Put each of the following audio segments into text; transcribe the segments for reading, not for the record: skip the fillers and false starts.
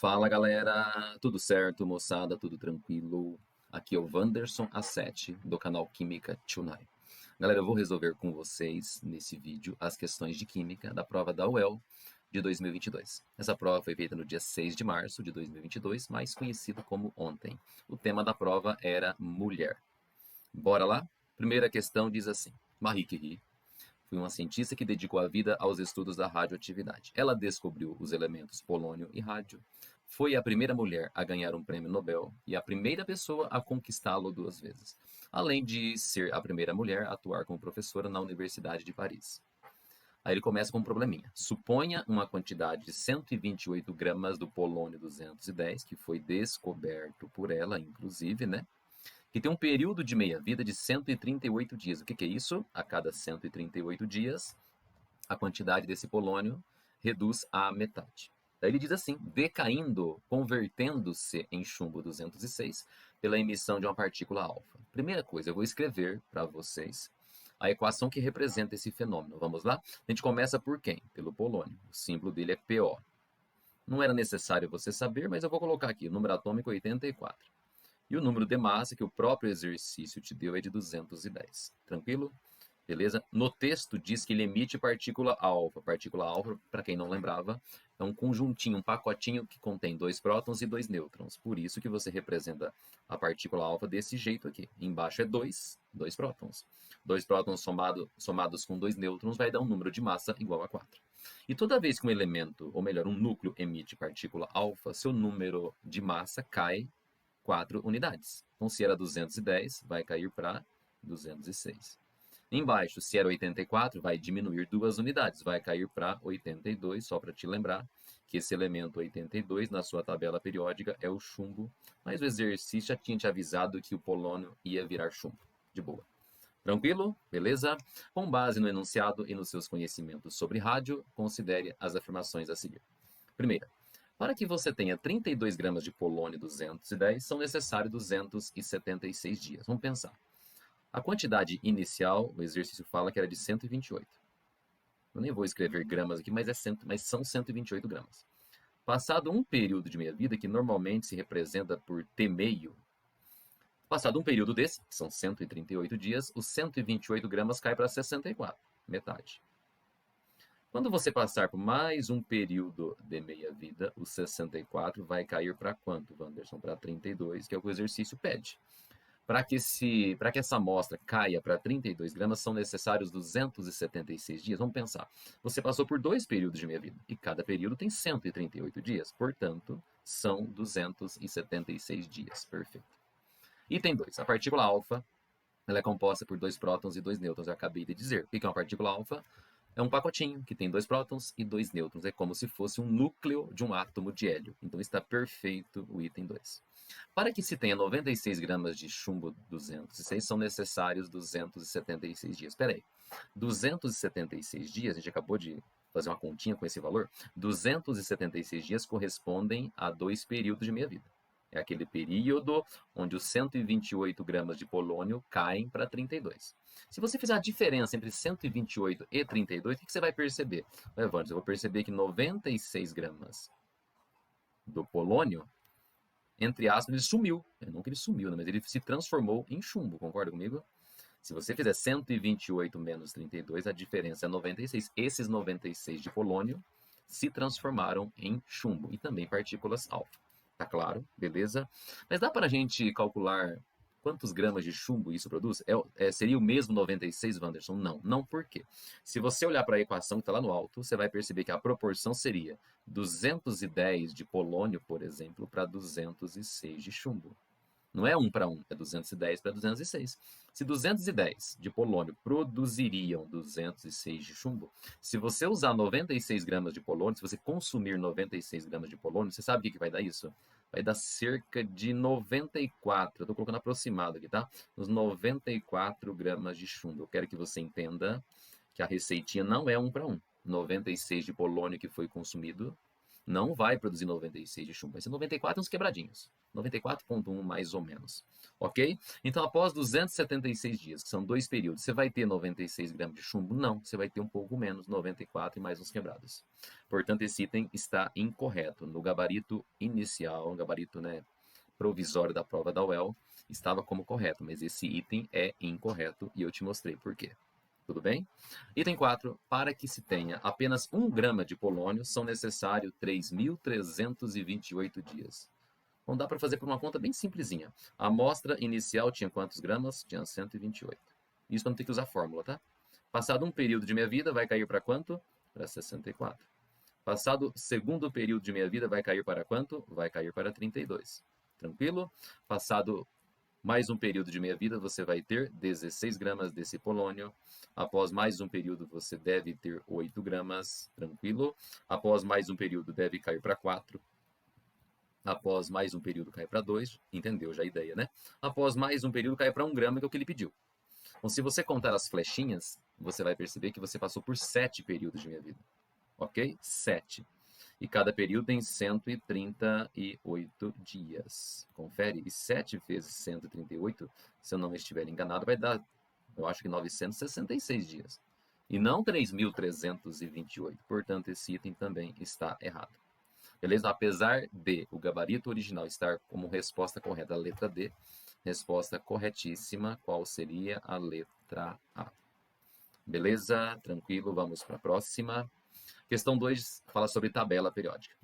Fala galera, tudo certo, moçada, tudo tranquilo? Aqui é o Wanderson A7 do canal Química Tonight. Galera, eu vou resolver com vocês nesse vídeo as questões de química da prova da UEL de 2022. Essa prova foi feita no dia 6 de março de 2022, mais conhecido como ontem. O tema da prova era mulher. Bora lá? Primeira questão diz assim: Marie Curie foi uma cientista que dedicou a vida aos estudos da radioatividade. Ela descobriu os elementos polônio e rádio, foi a primeira mulher a ganhar um prêmio Nobel e a primeira pessoa a conquistá-lo 2 vezes, além de ser a primeira mulher a atuar como professora na Universidade de Paris. Aí ele começa com um probleminha. Suponha uma quantidade de 128 gramas do polônio 210, que foi descoberto por ela, inclusive, né? Que tem um período de meia-vida de 138 dias. O que é isso? A cada 138 dias, a quantidade desse polônio reduz à metade. Daí ele diz assim: decaindo, convertendo-se em chumbo 206 pela emissão de uma partícula alfa. Primeira coisa, eu vou escrever para vocês a equação que representa esse fenômeno. Vamos lá? A gente começa por quem? Pelo polônio. O símbolo dele é PO. Não era necessário você saber, mas eu vou colocar aqui, o número atômico 84. E o número de massa que o próprio exercício te deu é de 210. Tranquilo? Beleza? No texto diz que ele emite partícula alfa. Partícula alfa, para quem não lembrava, é um conjuntinho, um pacotinho que contém 2 prótons e 2 nêutrons. Por isso que você representa a partícula alfa desse jeito aqui. Embaixo é 2 prótons. 2 prótons somados com 2 nêutrons vai dar um número de massa igual a 4. E toda vez que um elemento, ou melhor, um núcleo emite partícula alfa, seu número de massa cai 4 unidades. Então, se era 210, vai cair para 206. Embaixo, se era 84, vai diminuir 2 unidades, vai cair para 82, só para te lembrar que esse elemento 82 na sua tabela periódica é o chumbo, mas o exercício já tinha te avisado que o polônio ia virar chumbo. De boa. Tranquilo? Beleza? Com base no enunciado e nos seus conhecimentos sobre rádio, considere as afirmações a seguir. Primeira, para que você tenha 32 gramas de polônio 210, são necessários 276 dias. Vamos pensar. A quantidade inicial, o exercício fala que era de 128. Eu nem vou escrever gramas aqui, mas são 128 gramas. Passado um período de meia-vida, que normalmente se representa por T meio, passado um período desse, que são 138 dias, os 128 gramas cai para 64, metade. Quando você passar por mais um período de meia-vida, o 64 vai cair para quanto, Wanderson? Para 32, que é o que o exercício pede. Para que essa amostra caia para 32 gramas, são necessários 276 dias. Vamos pensar. Você passou por 2 períodos de meia-vida, e cada período tem 138 dias. Portanto, são 276 dias. Perfeito. Item 2. A partícula alfa, ela é composta por 2 prótons e 2 nêutrons. Eu acabei de dizer. O que é uma partícula alfa? É um pacotinho que tem 2 prótons e 2 nêutrons. É como se fosse um núcleo de um átomo de hélio. Então está perfeito o item 2. Para que se tenha 96 gramas de chumbo 206, são necessários 276 dias. Espera aí. 276 dias, a gente acabou de fazer uma continha com esse valor. 276 dias correspondem a 2 períodos de meia-vida. É aquele período onde os 128 gramas de polônio caem para 32. Se você fizer a diferença entre 128 e 32, o que você vai perceber? Evandro, eu vou perceber que 96 gramas do polônio, entre aspas, ele sumiu. Não que ele sumiu, né? Mas ele se transformou em chumbo, concorda comigo? Se você fizer 128 menos 32, a diferença é 96. Esses 96 de polônio se transformaram em chumbo e também partículas alfa. Tá claro? Beleza? Mas dá para a gente calcular quantos gramas de chumbo isso produz? Seria o mesmo 96, Wanderson? Não. Não por quê? Se você olhar para a equação que está lá no alto, você vai perceber que a proporção seria 210 de polônio, por exemplo, para 206 de chumbo. Não é 1 para 1, é 210 para 206. Se 210 de polônio produziriam 206 de chumbo, se você usar 96 gramas de polônio, se você consumir 96 gramas de polônio, você sabe o que vai dar isso? Vai dar cerca de 94, eu estou colocando aproximado aqui, tá? Uns 94 gramas de chumbo. Eu quero que você entenda que a receitinha não é 1 para 1. 96 de polônio que foi consumido não vai produzir 96 de chumbo, vai ser 94 uns quebradinhos. 94,1 mais ou menos, ok? Então, após 276 dias, que são 2 períodos, você vai ter 96 gramas de chumbo? Não, você vai ter um pouco menos, 94 e mais uns quebrados. Portanto, esse item está incorreto. No gabarito inicial, o gabarito, né, provisório da prova da UEL, estava como correto, mas esse item é incorreto e eu te mostrei por quê. Tudo bem? Item 4. Para que se tenha apenas 1 grama de polônio, são necessários 3.328 dias. Então dá para fazer por uma conta bem simplesinha. A amostra inicial tinha quantos gramas? Tinha 128. Isso para não ter que usar fórmula, tá? Passado um período de meia-vida, vai cair para quanto? Para 64. Passado o segundo período de meia-vida, vai cair para quanto? Vai cair para 32. Tranquilo? Passado mais um período de meia-vida, você vai ter 16 gramas desse polônio. Após mais um período, você deve ter 8 gramas. Tranquilo? Após mais um período, deve cair para 4. Após mais um período, cai para 2. Entendeu já a ideia, né? Após mais um período, cai para 1 grama, que é o que ele pediu. Então, se você contar as flechinhas, você vai perceber que você passou por 7 períodos de meia-vida. Ok? 7. E cada período tem 138 dias. Confere. E 7 vezes 138, se eu não estiver enganado, vai dar, eu acho que 966 dias. E não 3.328. Portanto, esse item também está errado. Beleza? Apesar de o gabarito original estar como resposta correta a letra D, resposta corretíssima, qual seria a letra A? Beleza? Tranquilo, vamos para a próxima. Questão 2 fala sobre tabela periódica.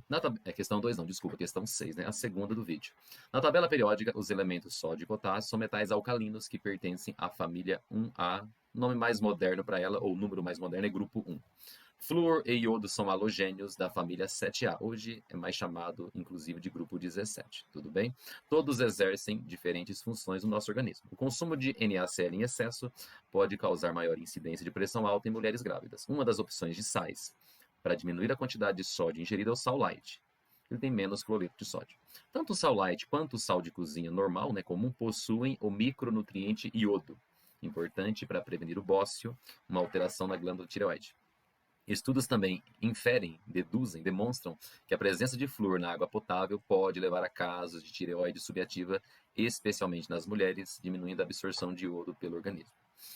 Questão 2 não, desculpa, questão 6, né? A segunda do vídeo. Na tabela periódica, os elementos sódio e potássio são metais alcalinos que pertencem à família 1A. O nome mais moderno para ela, ou o número mais moderno, é grupo 1. Flúor e iodo são halogênios da família 7A. Hoje é mais chamado, inclusive, de grupo 17. Tudo bem? Todos exercem diferentes funções no nosso organismo. O consumo de NaCl em excesso pode causar maior incidência de pressão alta em mulheres grávidas. Uma das opções de sais para diminuir a quantidade de sódio ingerida é o sal light. Ele tem menos cloreto de sódio. Tanto o sal light quanto o sal de cozinha normal, né, comum, possuem o micronutriente iodo, importante para prevenir o bócio, uma alteração na glândula tireoide. Estudos também demonstram que a presença de flúor na água potável pode levar a casos de tireoide subativa, especialmente nas mulheres, diminuindo a absorção de iodo pelo organismo.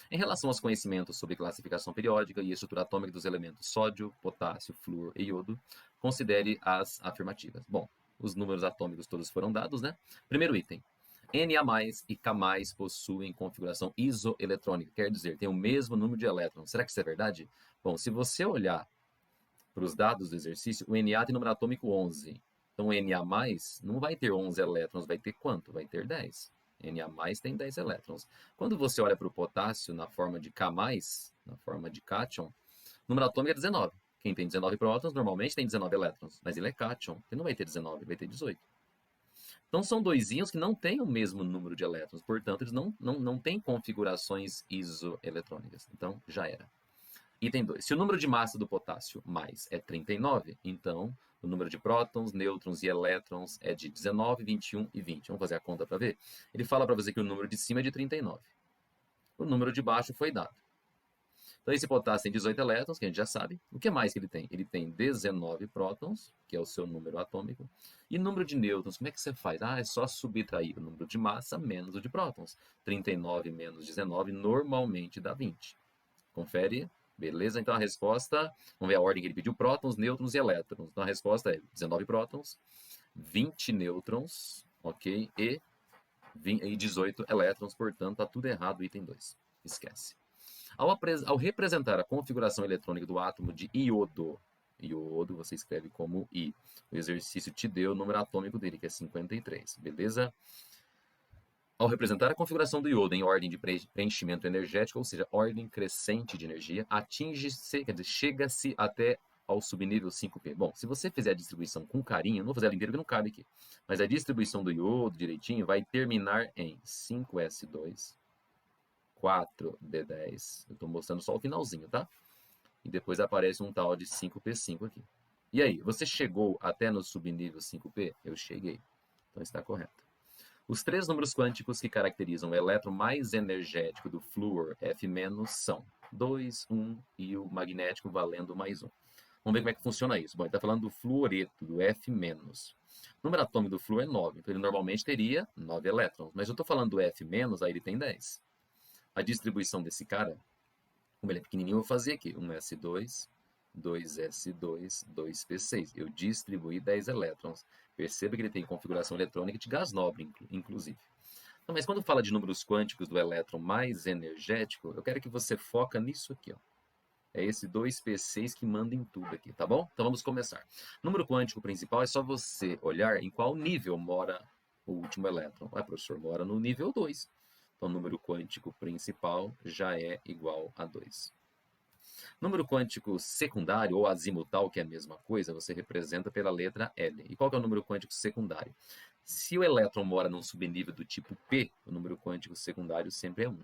Em relação aos conhecimentos sobre classificação periódica e estrutura atômica dos elementos sódio, potássio, flúor e iodo, considere as afirmativas. Bom, os números atômicos todos foram dados, né? Primeiro item. Na+ e K+ possuem configuração isoeletrônica, quer dizer, tem o mesmo número de elétrons. Será que isso é verdade? Bom, se você olhar para os dados do exercício, o Na tem número atômico 11. Então, o Na+ não vai ter 11 elétrons, vai ter quanto? Vai ter 10. Na+ tem 10 elétrons. Quando você olha para o potássio na forma de K+, na forma de cátion, o número atômico é 19. Quem tem 19 prótons normalmente tem 19 elétrons, mas ele é cátion, ele não vai ter 19, vai ter 18. Então, são dois íons que não têm o mesmo número de elétrons, portanto, eles não têm configurações isoeletrônicas. Então, já era. Item 2. Se o número de massa do potássio mais é 39, então o número de prótons, nêutrons e elétrons é de 19, 21 e 20. Vamos fazer a conta para ver? Ele fala para você que o número de cima é de 39. O número de baixo foi dado. Então, esse potássio tem 18 elétrons, que a gente já sabe. O que mais que ele tem? Ele tem 19 prótons, que é o seu número atômico. E número de nêutrons, como é que você faz? É só subtrair o número de massa menos o de prótons. 39 menos 19 normalmente dá 20. Confere. Beleza? Então, a resposta, vamos ver a ordem que ele pediu, prótons, nêutrons e elétrons. Então, a resposta é 19 prótons, 20 nêutrons, ok? E 18 elétrons, portanto, está tudo errado, item 2. Esquece. Ao representar a configuração eletrônica do átomo de iodo, você escreve como I. O exercício te deu o número atômico dele, que é 53, beleza? Ao representar a configuração do iodo em ordem de preenchimento energético, ou seja, ordem crescente de energia, chega-se até ao subnível 5P. Bom, se você fizer a distribuição com carinho, não vou fazer ela inteira porque não cabe aqui, mas a distribuição do iodo direitinho vai terminar em 5S2, 4D10. Eu estou mostrando só o finalzinho, tá? E depois aparece um tal de 5P5 aqui. E aí, você chegou até no subnível 5P? Eu cheguei. Então está correto. Os três números quânticos que caracterizam o elétron mais energético do flúor F- são 2, 1 e o magnético valendo mais 1. Vamos ver como é que funciona isso. Bom, ele está falando do fluoreto, do F-. O número atômico do flúor é 9, então ele normalmente teria 9 elétrons. Mas eu estou falando do F-, aí ele tem 10. A distribuição desse cara, como ele é pequenininho, eu vou fazer aqui. 1s2, 2s2, 2p6. Eu distribuí 10 elétrons. Perceba que ele tem configuração eletrônica de gás nobre, inclusive. Então, mas quando fala de números quânticos do elétron mais energético, eu quero que você foca nisso aqui, ó. É esse 2p6 que manda em tudo aqui, tá bom? Então vamos começar. Número quântico principal é só você olhar em qual nível mora o último elétron. Ah, professor, mora no nível 2. Então, o número quântico principal já é igual a 2. Número quântico secundário, ou azimutal, que é a mesma coisa, você representa pela letra L. E qual que é o número quântico secundário? Se o elétron mora num subnível do tipo P, o número quântico secundário sempre é 1.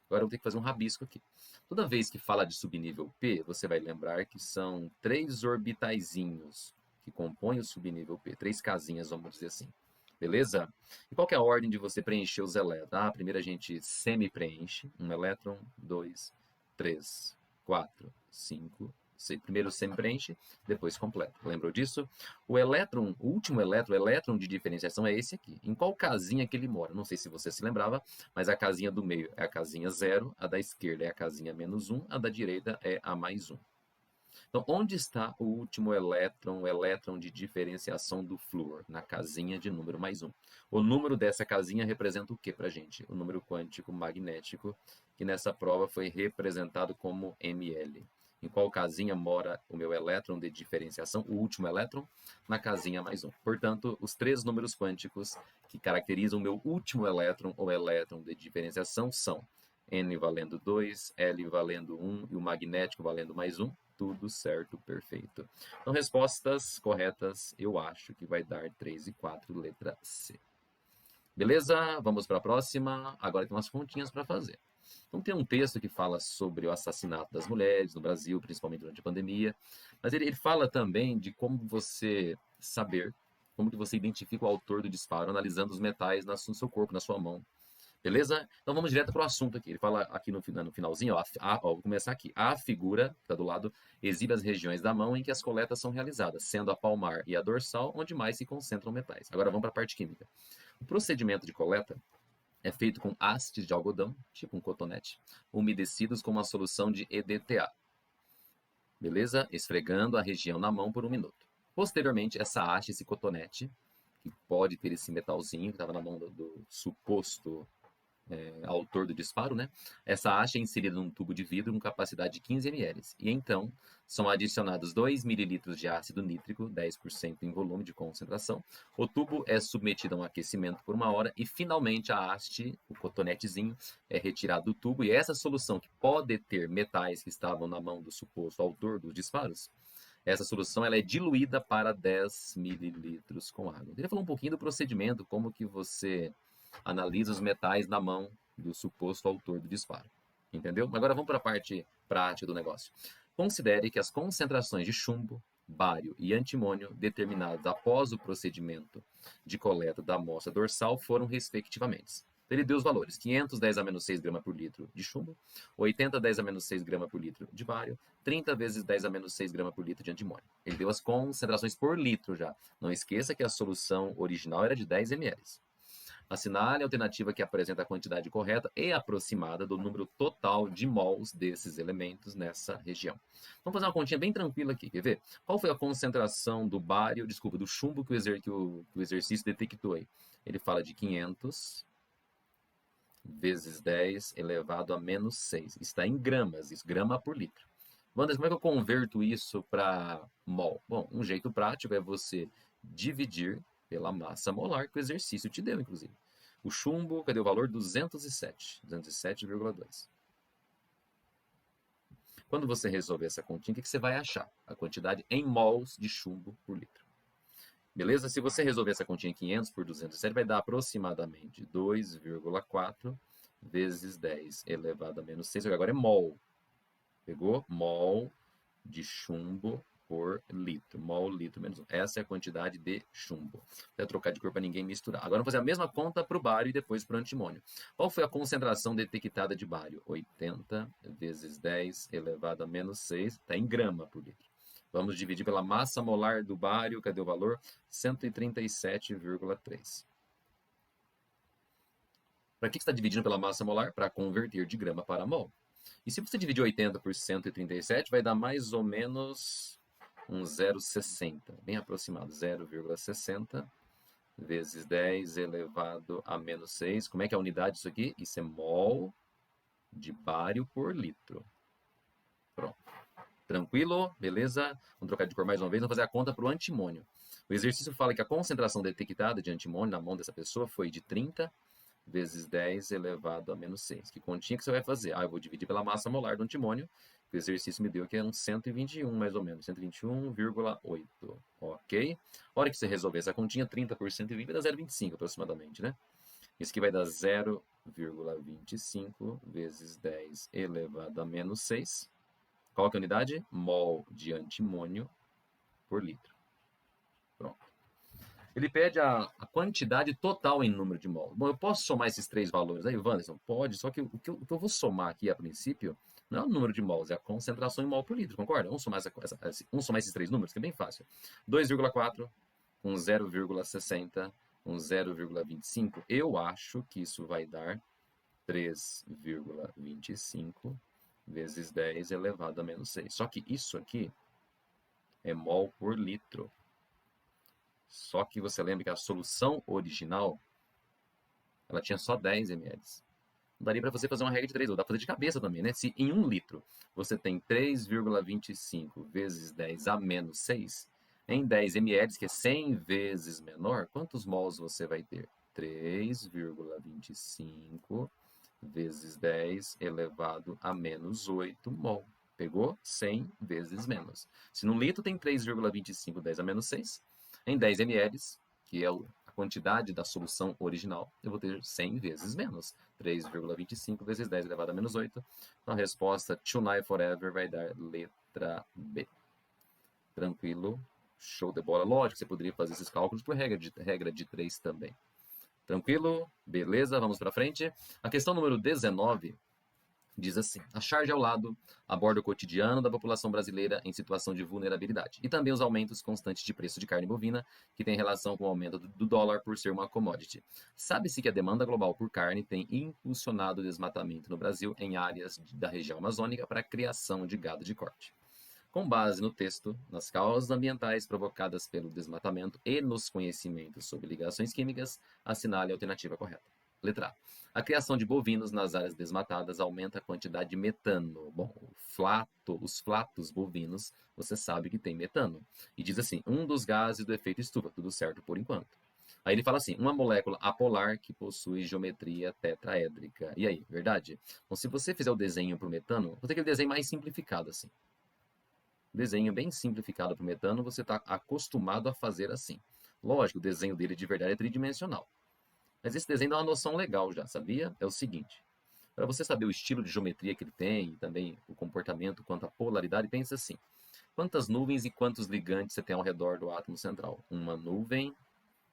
Agora eu vou ter que fazer um rabisco aqui. Toda vez que fala de subnível P, você vai lembrar que são 3 orbitaizinhos que compõem o subnível P. 3 casinhas, vamos dizer assim. Beleza? E qual que é a ordem de você preencher os elétrons? Ah, primeiro a gente semi-preenche. 1 elétron, 2, 3, 4, 5, 6. Primeiro semi-preenche, depois completa. Lembrou disso? O elétron, o último elétron, o elétron de diferenciação é esse aqui. Em qual casinha que ele mora? Não sei se você se lembrava, mas a casinha do meio é a casinha 0, a da esquerda é a casinha -1, a da direita é a +1. Então, onde está o último elétron, o elétron de diferenciação do flúor? Na casinha de número +1. O número dessa casinha representa o que para a gente? O número quântico magnético, que nessa prova foi representado como ml. Em qual casinha mora o meu elétron de diferenciação, o último elétron? Na casinha +1. Portanto, os 3 números quânticos que caracterizam o meu último elétron, ou elétron de diferenciação, são N valendo 2, L valendo 1 e o magnético valendo +1. Tudo certo, perfeito. Então, respostas corretas, eu acho que vai dar 3 e 4, letra C. Beleza? Vamos para a próxima. Agora tem umas continhas para fazer. Então, tem um texto que fala sobre o assassinato das mulheres no Brasil, principalmente durante a pandemia. Mas ele fala também de como você saber, como que você identifica o autor do disparo, analisando os metais no seu corpo, na sua mão. Beleza? Então vamos direto para o assunto aqui. Ele fala aqui no finalzinho, ó, vou começar aqui. A figura, que está do lado, exibe as regiões da mão em que as coletas são realizadas, sendo a palmar e a dorsal onde mais se concentram metais. Agora vamos para a parte química. O procedimento de coleta é feito com hastes de algodão, tipo um cotonete, umedecidos com uma solução de EDTA. Beleza? Esfregando a região na mão por 1 minuto. Posteriormente, essa haste, esse cotonete, que pode ter esse metalzinho que estava na mão do suposto autor do disparo, né? Essa haste é inserida num tubo de vidro com capacidade de 15 ml. E então são adicionados 2 ml de ácido nítrico, 10% em volume de concentração. O tubo é submetido a um aquecimento por 1 hora e finalmente a haste, o cotonetezinho, é retirado do tubo. E essa solução, que pode ter metais que estavam na mão do suposto autor dos disparos, essa solução ela é diluída para 10 ml com água. Eu queria falar um pouquinho do procedimento, como que você analisa os metais na mão do suposto autor do disparo. Entendeu? Agora vamos para a parte prática do negócio. Considere que as concentrações de chumbo, bário e antimônio determinadas após o procedimento de coleta da amostra dorsal foram respectivamente. Ele deu os valores: 510 a menos 6 gramas por litro de chumbo, 80 10 a menos 6 gramas por litro de bário, 30 vezes 10 a menos 6 gramas por litro de antimônio. Ele deu as concentrações por litro já. Não esqueça que a solução original era de 10 ml. Assinale a alternativa que apresenta a quantidade correta e aproximada do número total de mols desses elementos nessa região. Vamos fazer uma continha bem tranquila aqui, quer ver? Qual foi a concentração do bário, desculpa, do chumbo que o exercício detectou aí? Ele fala de 500 vezes 10 elevado a menos 6. Está em gramas, isso, grama por litro. Wanderson, como é que eu converto isso para mol? Bom, um jeito prático é você dividir pela massa molar que o exercício te deu, inclusive. O chumbo, cadê o valor? 207,2. Quando você resolver essa continha, o que você vai achar? A quantidade em mols de chumbo por litro. Beleza? Se você resolver essa continha em 500 por 207, vai dar aproximadamente 2,4 vezes 10 elevado a menos 6. Agora é mol. Pegou? Mol de chumbo por litro. Mol, litro, menos 1. Essa é a quantidade de chumbo. Vou trocar de cor para ninguém misturar. Agora vamos fazer a mesma conta para o bário e depois para o antimônio. Qual foi a concentração detectada de bário? 80 vezes 10 elevado a menos 6. Está em grama por litro. Vamos dividir pela massa molar do bário, cadê o valor? 137,3. Para que você está dividindo pela massa molar? Para converter de grama para mol. E se você dividir 80 por 137, vai dar mais ou menos um 0,60, bem aproximado, 0,60 vezes 10 elevado a menos 6. Como é que é a unidade disso aqui? Isso é mol de bário por litro. Pronto. Tranquilo? Beleza? Vamos trocar de cor mais uma vez, vamos fazer a conta para o antimônio. O exercício fala que a concentração detectada de antimônio na mão dessa pessoa foi de 30 vezes 10 elevado a menos 6. Que continha que você vai fazer? Eu vou dividir pela massa molar do antimônio, que o exercício me deu que é um 121, mais ou menos, 121,8. Ok? A hora que você resolver essa continha, 30 por 120 vai dar 0,25 aproximadamente, né? Isso aqui vai dar 0,25 vezes 10 elevado a menos 6. Qual que é a unidade? Mol de antimônio por litro. Pronto. Ele pede a quantidade total em número de mol. Bom, eu posso somar esses três valores aí, Wanderson? Pode, só que o que eu vou somar aqui a princípio não é o número de mols, é a concentração em mol por litro, concorda? Vamos somar, vamos somar esses três números, que é bem fácil. 2,4 com 0,60 com 0,25. Eu acho que isso vai dar 3,25 vezes 10 elevado a menos 6. Só que isso aqui é mol por litro. Só que você lembra que a solução original, ela tinha só 10 ml. Não daria para você fazer uma regra de 3, ou dá para fazer de cabeça também, né? Se em 1 litro você tem 3,25 vezes 10 a menos 6, em 10 ml, que é 100 vezes menor, quantos mols você vai ter? 3,25 vezes 10 elevado a menos 8 mol. Pegou? 100 vezes menos. Se no litro tem 3,25, 10 a menos 6, em 10 ml, que é a quantidade da solução original, eu vou ter 100 vezes menos. 3,25 vezes 10 elevado a menos 8. Então a resposta Tonight Forever vai dar letra B. Tranquilo? Show de bola. Lógico, você poderia fazer esses cálculos por regra de 3 também. Tranquilo? Beleza, vamos para frente. A questão número 19 diz assim: a charge ao lado aborda o cotidiano da população brasileira em situação de vulnerabilidade e também os aumentos constantes de preço de carne bovina, que tem relação com o aumento do dólar por ser uma commodity. Sabe-se que a demanda global por carne tem impulsionado o desmatamento no Brasil em áreas da região amazônica para a criação de gado de corte. Com base no texto, nas causas ambientais provocadas pelo desmatamento e nos conhecimentos sobre ligações químicas, assinale a alternativa correta. Letra A. A criação de bovinos nas áreas desmatadas aumenta a quantidade de metano. Bom, os flatos bovinos, você sabe que tem metano. E diz assim, um dos gases do efeito estufa. Tudo certo por enquanto. Aí ele fala assim, uma molécula apolar que possui geometria tetraédrica. E aí, verdade? Então, se você fizer o desenho para o metano, vou ter aquele desenho mais simplificado assim. Desenho bem simplificado para o metano, você está acostumado a fazer assim. Lógico, o desenho dele de verdade é tridimensional. Mas esse desenho dá uma noção legal já, sabia? É o seguinte, para você saber o estilo de geometria que ele tem, e também o comportamento quanto à polaridade, pensa assim. Quantas nuvens e quantos ligantes você tem ao redor do átomo central? Uma nuvem,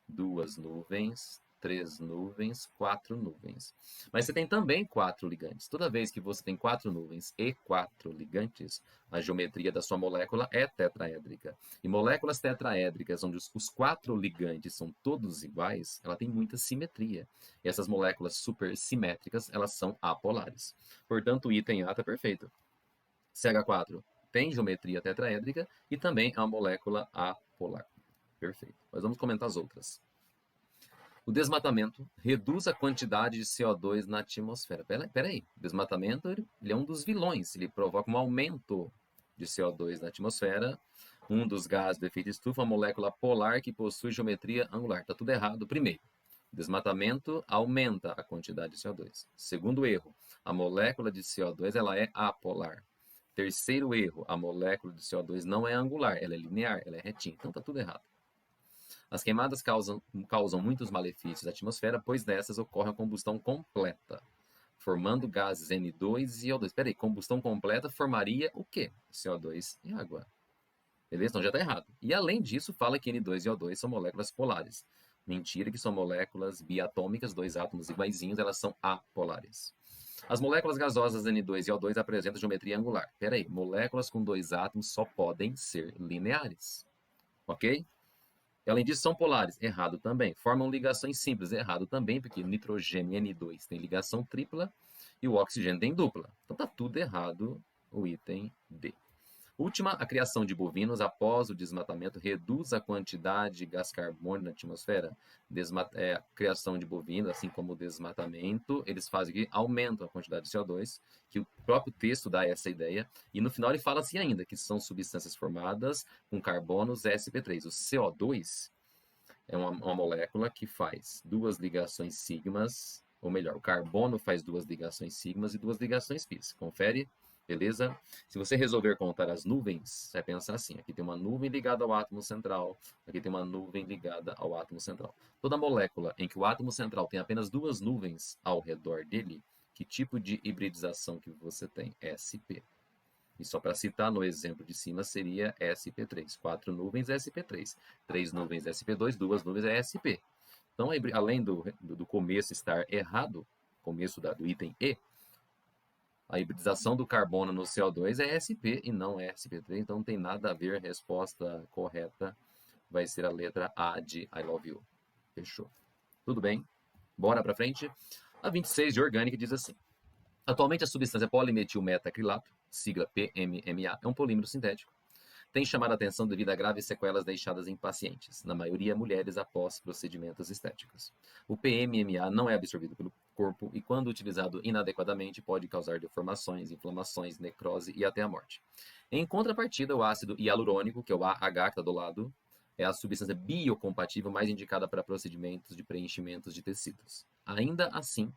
duas nuvens, 3 nuvens, 4 nuvens. Mas você tem também 4 ligantes. Toda vez que você tem 4 nuvens e 4 ligantes, a geometria da sua molécula é tetraédrica. E moléculas tetraédricas, onde os 4 ligantes são todos iguais, ela tem muita simetria. E essas moléculas supersimétricas, elas são apolares. Portanto, o item A está perfeito. CH4 tem geometria tetraédrica e também é uma molécula apolar. Perfeito. Mas vamos comentar as outras. O desmatamento reduz a quantidade de CO2 na atmosfera. Peraí, o desmatamento ele é um dos vilões, ele provoca um aumento de CO2 na atmosfera, um dos gases do efeito estufa, uma molécula polar que possui geometria angular. Está tudo errado. Primeiro, o desmatamento aumenta a quantidade de CO2. Segundo erro, a molécula de CO2 ela é apolar. Terceiro erro, a molécula de CO2 não é angular, ela é linear, ela é retinha. Então está tudo errado. As queimadas causam muitos malefícios à atmosfera, pois dessas ocorre a combustão completa, formando gases N2 e O2. Peraí, combustão completa formaria o quê? CO2 e água. Beleza? Então já está errado. E além disso, fala que N2 e O2 são moléculas polares. Mentira que são moléculas biatômicas, dois átomos iguaizinhos, elas são apolares. As moléculas gasosas N2 e O2 apresentam geometria angular. Pera aí, moléculas com dois átomos só podem ser lineares, ok? Além disso, são polares, errado também. Formam ligações simples, errado também, porque nitrogênio e N2 tem ligação tripla e o oxigênio tem dupla. Então tá tudo errado o item D. Última, a criação de bovinos após o desmatamento reduz a quantidade de gás carbônico na atmosfera. A criação de bovinos, assim como o desmatamento, eles fazem que aumentam a quantidade de CO2, que o próprio texto dá essa ideia. E no final ele fala assim ainda, que são substâncias formadas com carbonos sp3. O CO2 é uma molécula que faz duas ligações sigmas, ou melhor, o carbono faz duas ligações sigmas e duas ligações pis. Confere? Beleza? Se você resolver contar as nuvens, você vai pensar assim: aqui tem uma nuvem ligada ao átomo central, aqui tem uma nuvem ligada ao átomo central. Toda molécula em que o átomo central tem apenas duas nuvens ao redor dele, que tipo de hibridização que você tem? SP. E só para citar, no exemplo de cima seria sp3. 4 nuvens sp3. 3 nuvens sp2, 2 nuvens é sp. Então, além do começo estar errado, começo do item E, a hibridização do carbono no CO2 é sp e não é sp3, então não tem nada a ver. A resposta correta vai ser a letra A de I love you. Fechou. Tudo bem? Bora para frente. A 26 de orgânica diz assim: atualmente a substância polimetilmetacrilato, sigla PMMA, é um polímero sintético. Tem chamado a atenção devido a graves sequelas deixadas em pacientes, na maioria mulheres após procedimentos estéticos. O PMMA não é absorvido pelo corpo e, quando utilizado inadequadamente, pode causar deformações, inflamações, necrose e até a morte. Em contrapartida, o ácido hialurônico, que é o AH que está do lado, é a substância biocompatível mais indicada para procedimentos de preenchimentos de tecidos. Ainda assim,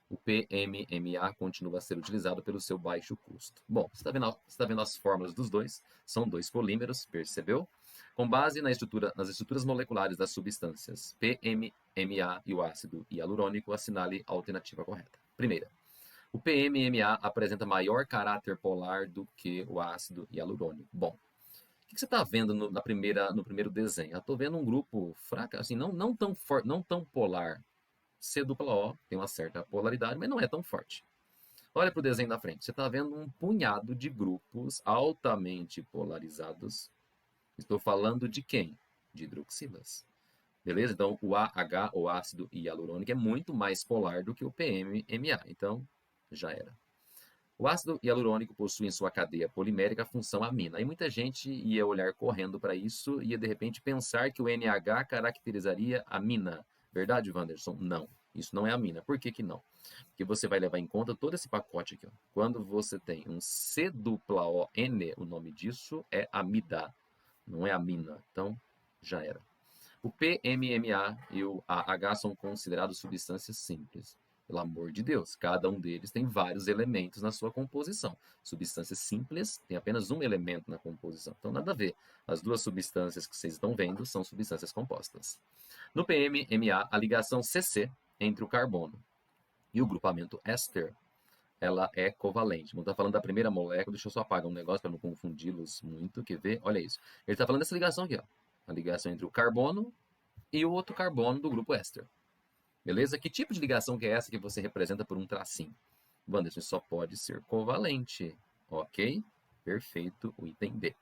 o PMMA continua a ser utilizado pelo seu baixo custo. Bom, você está vendo as fórmulas dos dois, são dois polímeros, percebeu? Com base nas estruturas moleculares das substâncias PMMA e o ácido hialurônico, assinale a alternativa correta. Primeira, o PMMA apresenta maior caráter polar do que o ácido hialurônico. Bom, o que você está vendo no primeiro desenho? Eu estou vendo um grupo fraco, assim, não tão forte, não tão polar. C-O tem uma certa polaridade, mas não é tão forte. Olha para o desenho da frente. Você está vendo um punhado de grupos altamente polarizados. Estou falando de quem? De hidroxilas. Beleza? Então, o AH, o ácido hialurônico, é muito mais polar do que o PMMA. Então, já era. O ácido hialurônico possui em sua cadeia polimérica a função amina. E muita gente ia olhar correndo para isso e ia, de repente, pensar que o NH caracterizaria a mina. Verdade, Wanderson? Não. Isso não é amina. Por que não? Porque você vai levar em conta todo esse pacote aqui. Ó. Quando você tem um C-O-N, o nome disso é amida, não é amina. Então, já era. O PMMA e o AH são considerados substâncias simples. Pelo amor de Deus, cada um deles tem vários elementos na sua composição. Substâncias simples têm apenas um elemento na composição. Então, nada a ver. As duas substâncias que vocês estão vendo são substâncias compostas. No PMMA, a ligação CC entre o carbono e o grupamento éster, ela é covalente. Não está falando da primeira molécula, deixa eu só apagar um negócio para não confundi-los muito. Quer ver? Olha isso. Ele está falando dessa ligação aqui, ó. A ligação entre o carbono e o outro carbono do grupo éster. Beleza? Que tipo de ligação que é essa que você representa por um tracinho? Wanderson, só pode ser covalente. Ok? Perfeito, o item B.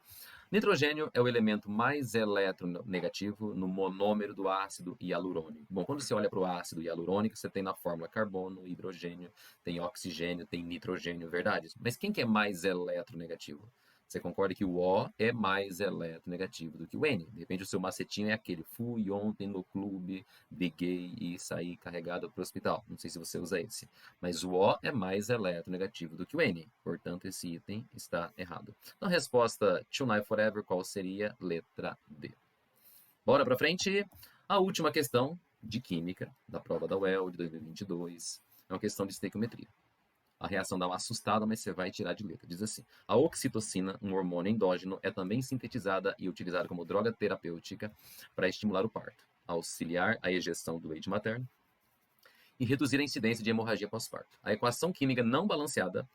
Nitrogênio é o elemento mais eletronegativo no monômero do ácido hialurônico. Bom, quando você olha para o ácido hialurônico, você tem na fórmula carbono, hidrogênio, tem oxigênio, tem nitrogênio, verdade? Mas quem que é mais eletronegativo? Você concorda que o O é mais eletronegativo do que o N? De repente o seu macetinho é aquele: fui ontem no clube, briguei e saí carregado para o hospital. Não sei se você usa esse. Mas o O é mais eletronegativo do que o N. Portanto, esse item está errado. Então, a resposta Tonight Forever, qual seria? Letra D. Bora para frente. A última questão de química da prova da UEL de 2022 é uma questão de estequiometria. A reação dá uma assustada, mas você vai tirar de letra. Diz assim: a oxitocina, um hormônio endógeno, é também sintetizada e utilizada como droga terapêutica para estimular o parto, auxiliar a ejeção do leite materno e reduzir a incidência de hemorragia pós-parto. A equação química não balanceada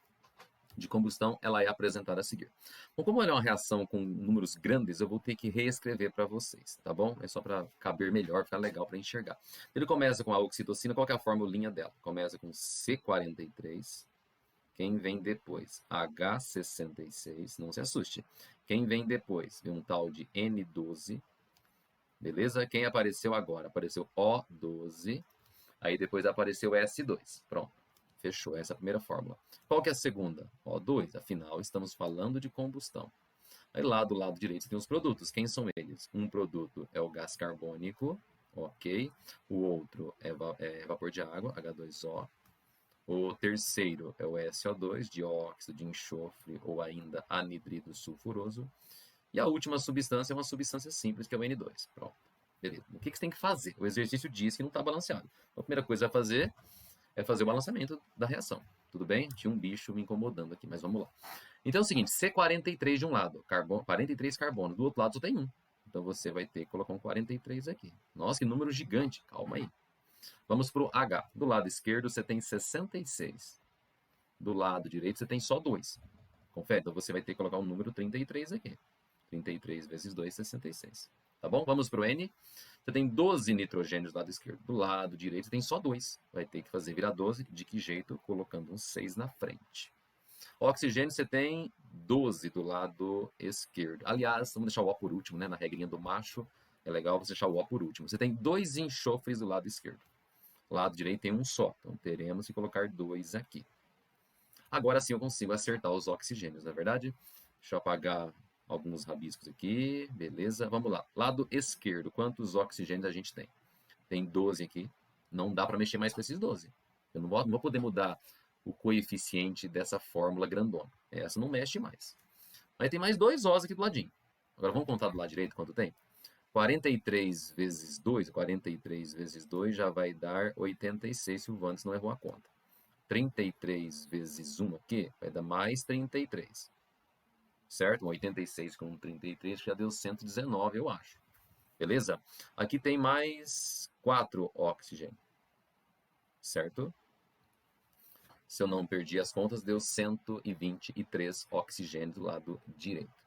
de combustão, ela é apresentada a seguir. Bom, como ela é uma reação com números grandes, eu vou ter que reescrever para vocês, tá bom? É só para caber melhor, ficar legal para enxergar. Ele começa com a oxitocina, qual que é a formulinha dela? Começa com C43, Quem vem depois? H66, não se assuste. Quem vem depois? Vem um tal de N12, beleza? Quem apareceu agora? Apareceu O12, aí depois apareceu S2. Pronto, fechou, essa é a primeira fórmula. Qual que é a segunda? O2, afinal estamos falando de combustão. Aí lá do lado direito tem os produtos. Quem são eles? Um produto é o gás carbônico, ok. O outro é vapor de água, H2O. O terceiro é o SO2, dióxido de enxofre ou ainda anidrido sulfuroso. E a última substância é uma substância simples, que é o N2. Pronto. Beleza. O que você tem que fazer? O exercício diz que não está balanceado. Então, a primeira coisa a fazer é fazer o balanceamento da reação. Tudo bem? Tinha um bicho me incomodando aqui, mas vamos lá. Então é o seguinte, C43 de um lado, 43 carbono, do outro lado só tem um. Então você vai ter que colocar um 43 aqui. Nossa, que número gigante. Calma aí. Vamos para o H. Do lado esquerdo você tem 66. Do lado direito você tem só 2. Confere? Então você vai ter que colocar o número 33 aqui. 33 vezes 2, 66. Tá bom? Vamos para o N. Você tem 12 nitrogênios do lado esquerdo. Do lado direito você tem só 2. Vai ter que fazer virar 12. De que jeito? Colocando um 6 na frente. Oxigênio você tem 12 do lado esquerdo. Aliás, vamos deixar o O por último, né? Na regrinha do macho, é legal você deixar o O por último. Você tem 2 enxofres do lado esquerdo. Do lado direito tem um só. Então teremos que colocar 2 aqui. Agora sim eu consigo acertar os oxigênios, não é verdade? Deixa eu apagar alguns rabiscos aqui. Beleza, vamos lá. Lado esquerdo, quantos oxigênios a gente tem? Tem 12 aqui. Não dá para mexer mais com esses 12. Eu não vou poder mudar o coeficiente dessa fórmula grandona. Essa não mexe mais. Aí tem mais 2 Os aqui do ladinho. Agora vamos contar do lado direito quanto tem? 43 vezes 2, 43 vezes 2 já vai dar 86, se o Vandes não errou a conta. 33 vezes 1 aqui vai dar mais 33. Certo? 86 com 33 já deu 119, eu acho. Beleza? Aqui tem mais 4 oxigênio. Certo? Se eu não perdi as contas, deu 123 oxigênio do lado direito.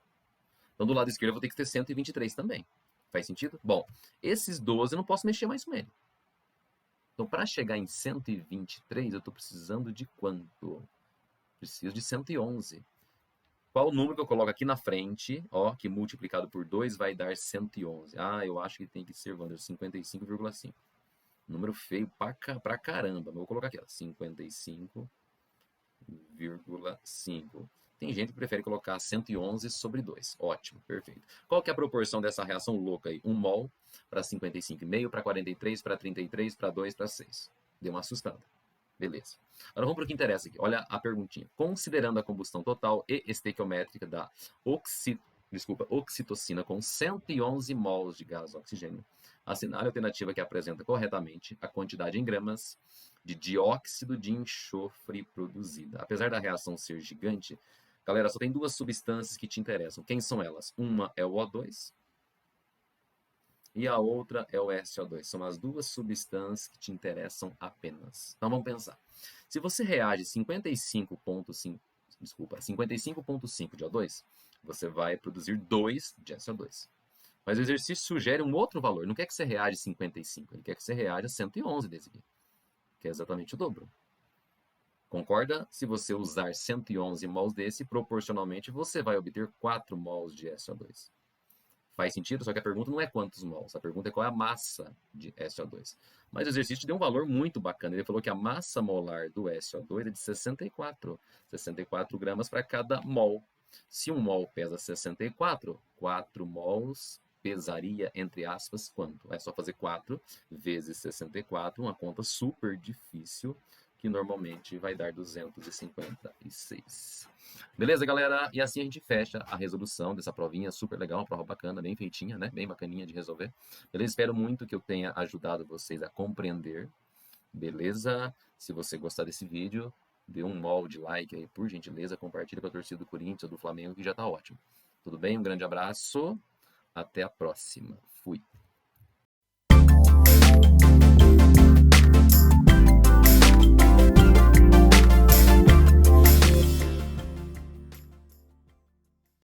Então, do lado esquerdo, eu vou ter que ter 123 também. Faz sentido? Bom, esses 12 eu não posso mexer mais com ele. Então, para chegar em 123, eu estou precisando de quanto? Preciso de 111. Qual o número que eu coloco aqui na frente, ó, que multiplicado por 2 vai dar 111? Ah, eu acho que tem que ser, Wander, 55,5. Número feio pra caramba. Mas vou colocar aqui, ó, 55,5. Tem gente que prefere colocar 111 sobre 2. Ótimo, perfeito. Qual que é a proporção dessa reação louca aí? 1 mol para 55,5, para 43, para 33, para 2, para 6. Deu uma assustada. Beleza. Agora vamos para o que interessa aqui. Olha a perguntinha. Considerando a combustão total e estequiométrica da oxitocina com 111 mols de gás oxigênio, assinale a alternativa que apresenta corretamente a quantidade em gramas de dióxido de enxofre produzida. Apesar da reação ser gigante, galera, só tem 2 substâncias que te interessam. Quem são elas? Uma é o O2 e a outra é o SO2. São as 2 substâncias que te interessam apenas. Então vamos pensar. Se você reage 55,5 de O2, você vai produzir 2 de SO2. Mas o exercício sugere um outro valor. Não quer que você reaja 55, ele quer que você reaja 111 desse aqui, que é exatamente o dobro. Concorda? Se você usar 111 mols desse, proporcionalmente você vai obter 4 mols de SO2. Faz sentido? Só que a pergunta não é quantos mols, a pergunta é qual é a massa de SO2. Mas o exercício deu um valor muito bacana. Ele falou que a massa molar do SO2 é de 64 gramas para cada mol. Se um mol pesa 64, 4 mols pesaria, entre aspas, quanto? É só fazer 4 vezes 64, uma conta super difícil, que normalmente vai dar 256. Beleza, galera? E assim a gente fecha a resolução dessa provinha super legal, uma prova bacana, bem feitinha, né? Bem bacaninha de resolver. Beleza? Espero muito que eu tenha ajudado vocês a compreender. Beleza? Se você gostar desse vídeo, dê um molde like aí, por gentileza, compartilha com a torcida do Corinthians ou do Flamengo, que já tá ótimo. Tudo bem? Um grande abraço. Até a próxima. Fui.